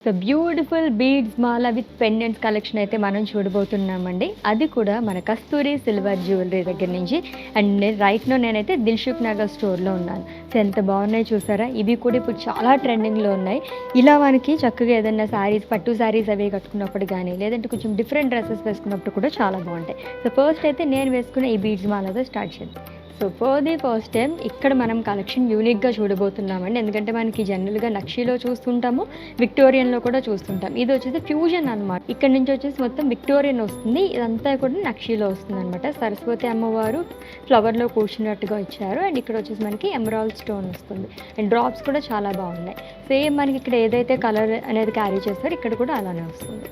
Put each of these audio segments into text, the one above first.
So beautiful beads Mala with pendants collection అయితే మనం చూడబోతున్నామండి. అది కూడా మన కస్తూరి సిల్వర్ జ్యువెలరీ దగ్గర నుంచి. అండ్ రైట్‌లో నేనైతే దిల్‌సుఖ్ నగర్ స్టోర్‌లో ఉన్నాను. సో ఎంత బాగున్నాయి చూసారా? ఇవి కూడా ఇప్పుడు చాలా ట్రెండింగ్‌లో ఉన్నాయి. ఇలా మనకి చక్కగా ఏదైనా శారీస్, పట్టు శారీస్ అవి కట్టుకున్నప్పుడు కానీ, లేదంటే కొంచెం డిఫరెంట్ డ్రెసెస్ వేసుకున్నప్పుడు కూడా చాలా బాగుంటాయి. సో ఫస్ట్ అయితే నేను వేసుకున్న ఈ బీడ్స్ మాలతో స్టార్ట్ చేద్దాం. So for the first time ఇక్కడ మనం కలెక్షన్ యూనిక్గా చూడబోతున్నామండి. ఎందుకంటే మనకి జనరల్గా నక్షీలో చూస్తుంటాము, విక్టోరియన్లో కూడా చూస్తుంటాం. ఇది వచ్చేసి ఫ్యూజన్ అనమాట. ఇక్కడ నుంచి వచ్చేసి మొత్తం విక్టోరియన్ వస్తుంది, ఇదంతా కూడా నక్షీలో వస్తుంది అనమాట. సరస్వతి అమ్మవారు ఫ్లవర్లో కూర్చున్నట్టుగా ఇచ్చారు. అండ్ ఇక్కడ వచ్చేసి మనకి ఎమరాల్డ్ స్టోన్ వస్తుంది. అండ్ డ్రాప్స్ కూడా చాలా బాగున్నాయి. సేమ్ మనకి ఇక్కడ ఏదైతే కలర్ అనేది క్యారీ చేస్తారో ఇక్కడ కూడా అలానే వస్తుంది.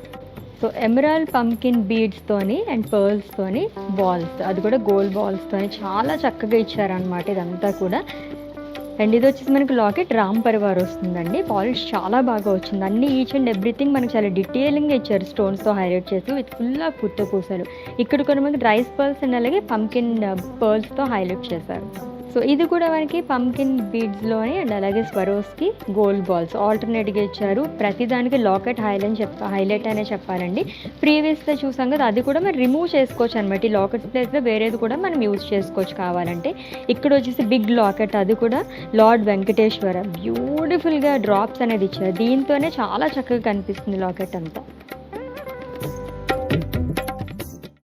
సో ఎమరాల్డ్ పంకిన్ బీడ్స్తోని అండ్ పర్ల్స్తోని బాల్స్, అది కూడా గోల్డ్ బాల్స్తోని చాలా చక్కగా ఇచ్చారనమాట ఇదంతా కూడా. అండ్ ఇది వచ్చేసి మనకి లాకెట్ రామ్ పరివార్ వస్తుందండి. పాలిష్ చాలా బాగా వచ్చింది. అన్ని ఈచ్ అండ్ ఎవ్రీథింగ్ మనకి చాలా డీటెయిలింగ్గా ఇచ్చారు, స్టోన్స్తో హైలైట్ చేసి విత్ ఫుల్ ఆఫ్ పుట్ట పూసలు. ఇక్కడ కూడా మనకి రైస్ పర్ల్స్ అండ్ అలాగే పంకిన్ పర్ల్స్తో హైలైట్ చేశారు. సో ఇది కూడా మనకి పంకిన్ బీడ్స్లోని అండ్ అలాగే స్వరోస్కి గోల్డ్ బాల్స్ ఆల్టర్నేట్గా ఇచ్చారు. ప్రతిదానికి లాకెట్ హైలైట్ అనే చెప్పాలండి. ప్రీవియస్గా చూసాం కదా, అది కూడా మనం రిమూవ్ చేసుకోవచ్చు అనమాట. ఈ లాకెట్ ప్లేస్లో వేరేది కూడా మనం యూజ్ చేసుకోవచ్చు కావాలంటే. ఇక్కడ వచ్చేసి బిగ్ లాకెట్, అది కూడా లార్డ్ వెంకటేశ్వర బ్యూటిఫుల్గా డ్రాప్స్ అనేది ఇచ్చారు. దీంతోనే చాలా చక్కగా కనిపిస్తుంది లాకెట్ అంతా.